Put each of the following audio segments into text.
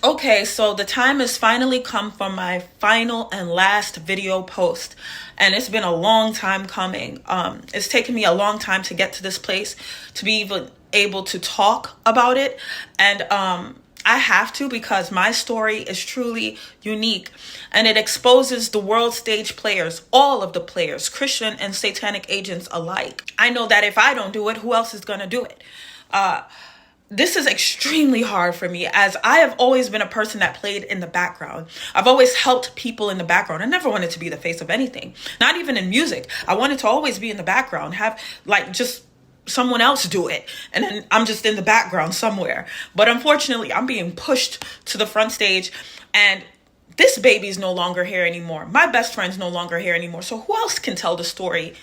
Okay, so the time has finally come for my final and last video post, and it's been a long time coming. It's taken me a long time to get to this place to be even able to talk about it, and I have to because my story is truly unique, and it exposes the world stage players, all of the players, Christian and satanic agents alike. I know that if I don't do it, who else is gonna do it? This is extremely hard for me as I have always been a person that played in the background. I've always helped people in the background. I never wanted to be the face of anything, not even in music. I wanted to always be in the background, have like just someone else do it. And then I'm just in the background somewhere. But unfortunately, I'm being pushed to the front stage, and this baby's no longer here anymore. My best friend's no longer here anymore. So who else can tell the story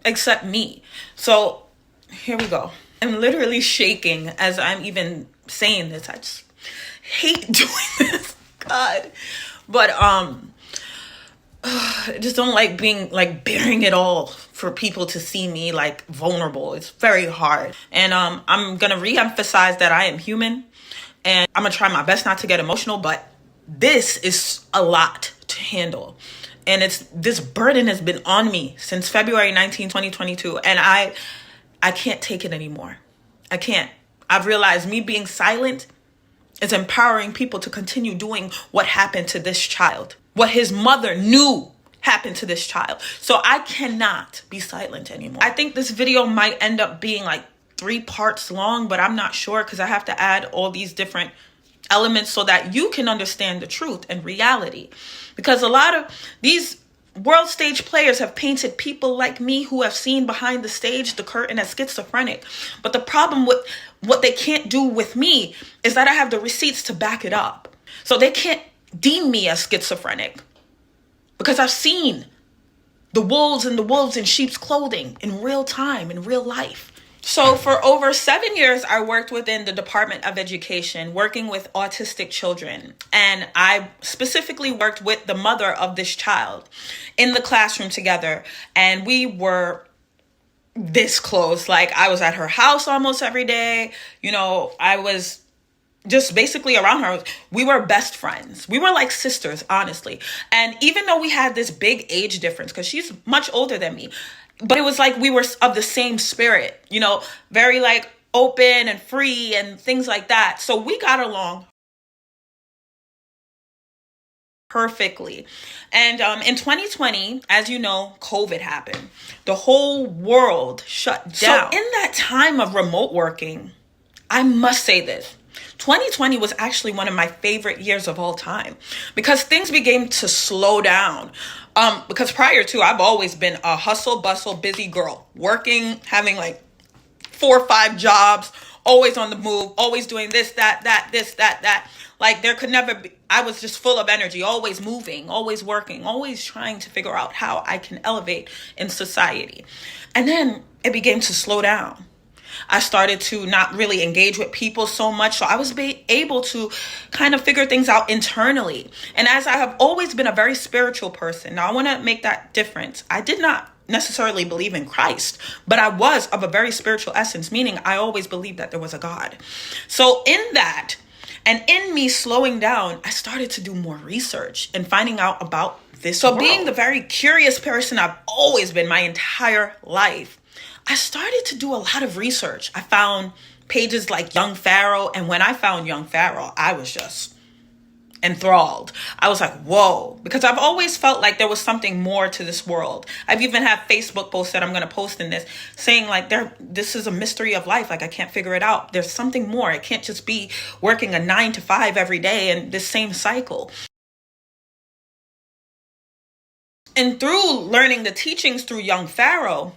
except me? So here we go. I'm literally shaking as I'm even saying this. I just hate doing this, God. But I just don't like being like bearing it all for people to see me like vulnerable. It's very hard. And I'm gonna re-emphasize that I am human, and I'm gonna try my best not to get emotional, but this is a lot to handle. And this burden has been on me since February 19, 2022, and I can't take it anymore. I can't. I've realized me being silent is empowering people to continue doing what happened to this child, what his mother knew happened to this child. So I cannot be silent anymore. I think this video might end up being like 3 parts long, but I'm not sure because I have to add all these different elements so that you can understand the truth and reality. Because a lot of these world stage players have painted people like me who have seen behind the stage, the curtain, as schizophrenic. But the problem with what they can't do with me is that I have the receipts to back it up. So they can't deem me as schizophrenic because I've seen the wolves in sheep's clothing in real time, in real life. So for over 7 years, I worked within the Department of Education, working with autistic children. And I specifically worked with the mother of this child in the classroom together. And we were this close. Like, I was at her house almost every day. You know, I was just basically around her. We were best friends. We were like sisters, honestly. And even though we had this big age difference, because she's much older than me, but it was like we were of the same spirit, you know, very like open and free and things like that. So we got along perfectly. And in 2020, as you know, COVID happened. The whole world shut down. So in that time of remote working, I must say this. 2020 was actually one of my favorite years of all time because things began to slow down. Because prior to, I've always been a hustle, bustle, busy girl, working, having like 4 or 5 jobs, always on the move, always doing this, that. Like there could never be, I was just full of energy, always moving, always working, always trying to figure out how I can elevate in society. And then it began to slow down. I started to not really engage with people so much. So I was able to kind of figure things out internally. And as I have always been a very spiritual person, now I want to make that difference. I did not necessarily believe in Christ, but I was of a very spiritual essence, meaning I always believed that there was a God. So in that, and in me slowing down, I started to do more research and finding out about this world. Being the very curious person I've always been my entire life, I started to do a lot of research. I found pages like Young Pharaoh. And when I found Young Pharaoh, I was just enthralled. I was like, whoa, because I've always felt like there was something more to this world. I've even had Facebook posts that I'm going to post in this saying like this is a mystery of life. Like I can't figure it out. There's something more. It can't just be working a 9 to 5 every day and this same cycle. And through learning the teachings through Young Pharaoh,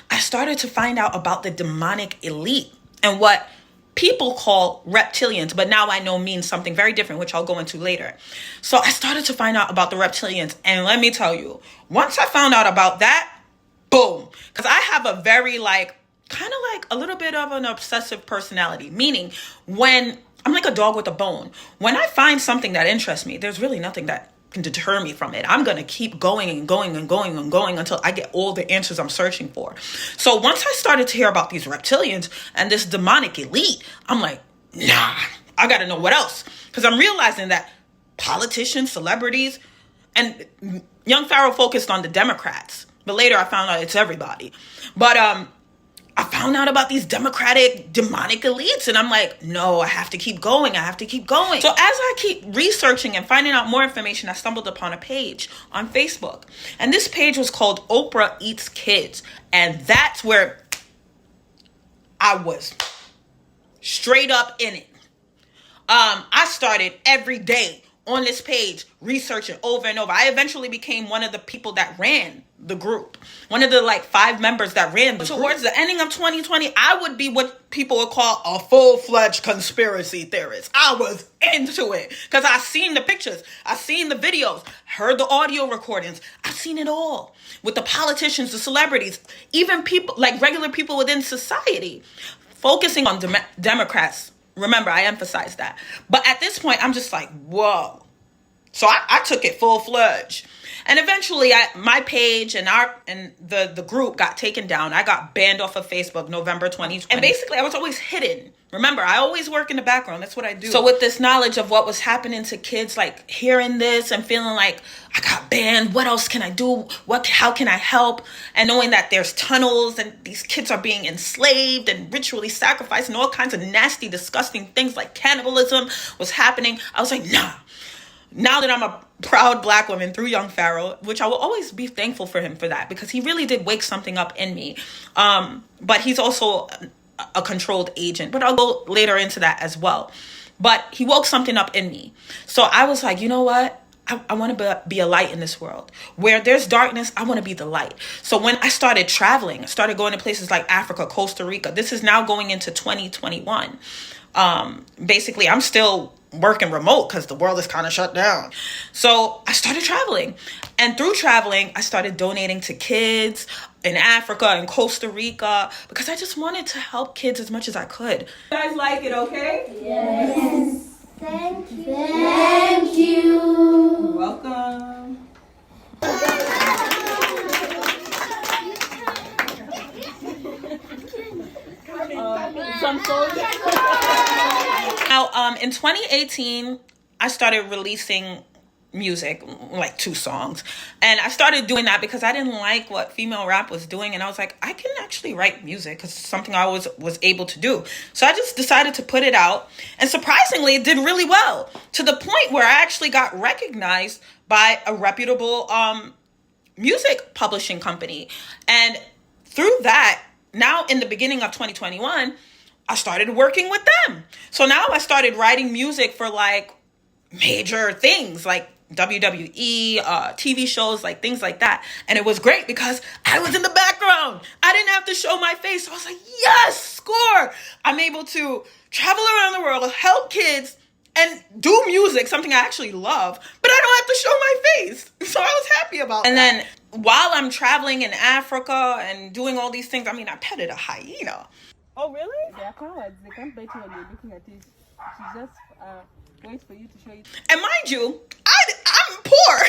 I started to find out about the demonic elite and what people call reptilians, but now I know means something very different, which I'll go into later. So I started to find out about the reptilians. And let me tell you, once I found out about that, boom, because I have a very like, kind of like a little bit of an obsessive personality, meaning when I'm like a dog with a bone, when I find something that interests me, there's really nothing that can deter me from it. I'm going to keep going and going and going and going until I get all the answers I'm searching for. So once I started to hear about these reptilians and this demonic elite, I'm like, nah, I got to know what else. Because I'm realizing that politicians, celebrities, and young Pharaoh focused on the Democrats. But later I found out it's everybody. But I found out about these democratic demonic elites, and I'm like, no, I have to keep going. I have to keep going. So as I keep researching and finding out more information, I stumbled upon a page on Facebook. And this page was called Oprah Eats Kids. And that's where I was straight up in it. I started every day on this page researching over and over. I eventually became one of the people that ran the group. One of the 5 members that ran the group. Towards the ending of 2020, I would be what people would call a full-fledged conspiracy theorist. I was into it because I seen the pictures. I seen the videos, heard the audio recordings. I've seen it all with the politicians, the celebrities, even people regular people within society, focusing on Democrats. Remember, I emphasize that. But at this point, I'm just like, whoa. So I took it full-fledged. And eventually, my page and the group got taken down. I got banned off of Facebook November 2020. And basically, I was always hidden. Remember, I always work in the background. That's what I do. So with this knowledge of what was happening to kids, hearing this and feeling like I got banned, what else can I do? How can I help? And knowing that there's tunnels and these kids are being enslaved and ritually sacrificed and all kinds of nasty, disgusting things like cannibalism was happening, I was like, nah. Now that I'm a proud Black woman through young Pharaoh, which I will always be thankful for him for that, because he really did wake something up in me. But he's also a controlled agent. But I'll go later into that as well. But he woke something up in me. So I was like, you know what? I want to be a light in this world. Where there's darkness, I want to be the light. So when I started traveling, I started going to places like Africa, Costa Rica. This is now going into 2021. Basically, I'm still working remote because the world is kind of shut down. So I started traveling. And through traveling, I started donating to kids in Africa and Costa Rica because I just wanted to help kids as much as I could. You guys like it, okay? Yes. Thank you. Thank you. You're welcome. Now, in 2018, I started releasing music, 2 songs. And I started doing that because I didn't like what female rap was doing. And I was like, I can actually write music because it's something I was able to do. So I just decided to put it out. And surprisingly, it did really well, to the point where I actually got recognized by a reputable music publishing company. And through that, now in the beginning of 2021, I started working with them. So now I started writing music for major things like WWE, TV shows, things like that. And it was great because I was in the background. I didn't have to show my face. So I was like, yes, score. I'm able to travel around the world, help kids, and do music, something I actually love, but I don't have to show my face. So I was happy about that. And then while I'm traveling in Africa and doing all these things, I petted a hyena. Oh, really? They are cowards. They can't bite you when you're looking at it. She just waits for you to show it. And mind you, I'm poor.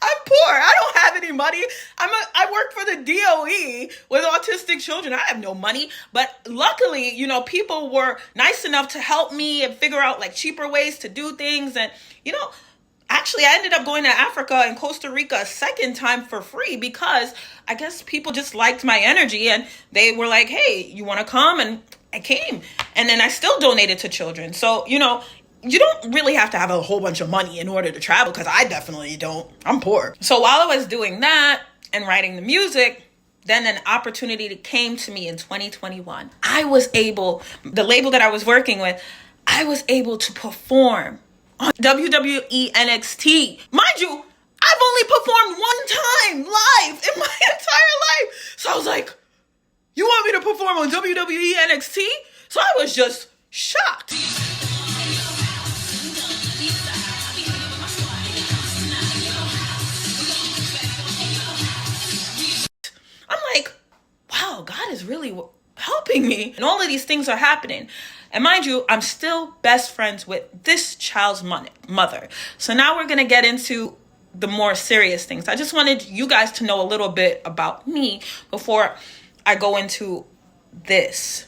I'm poor. I don't have any money. I work for the DOE with autistic children. I have no money. But luckily, people were nice enough to help me and figure out cheaper ways to do things. And, actually, I ended up going to Africa and Costa Rica a second time for free because I guess people just liked my energy and they were like, hey, you want to come? And I came. And then I still donated to children. So, you don't really have to have a whole bunch of money in order to travel because I definitely don't. I'm poor. So while I was doing that and writing the music, then an opportunity came to me in 2021. The label that I was working with, I was able to perform on WWE NXT. Mind you, I've only performed one time live in my entire life. So I was like, you want me to perform on WWE NXT? So I was just shocked. I'm like, wow, God is really helping me. And all of these things are happening. And mind you, I'm still best friends with this child's mother. So now we're going to get into the more serious things. I just wanted you guys to know a little bit about me before I go into this.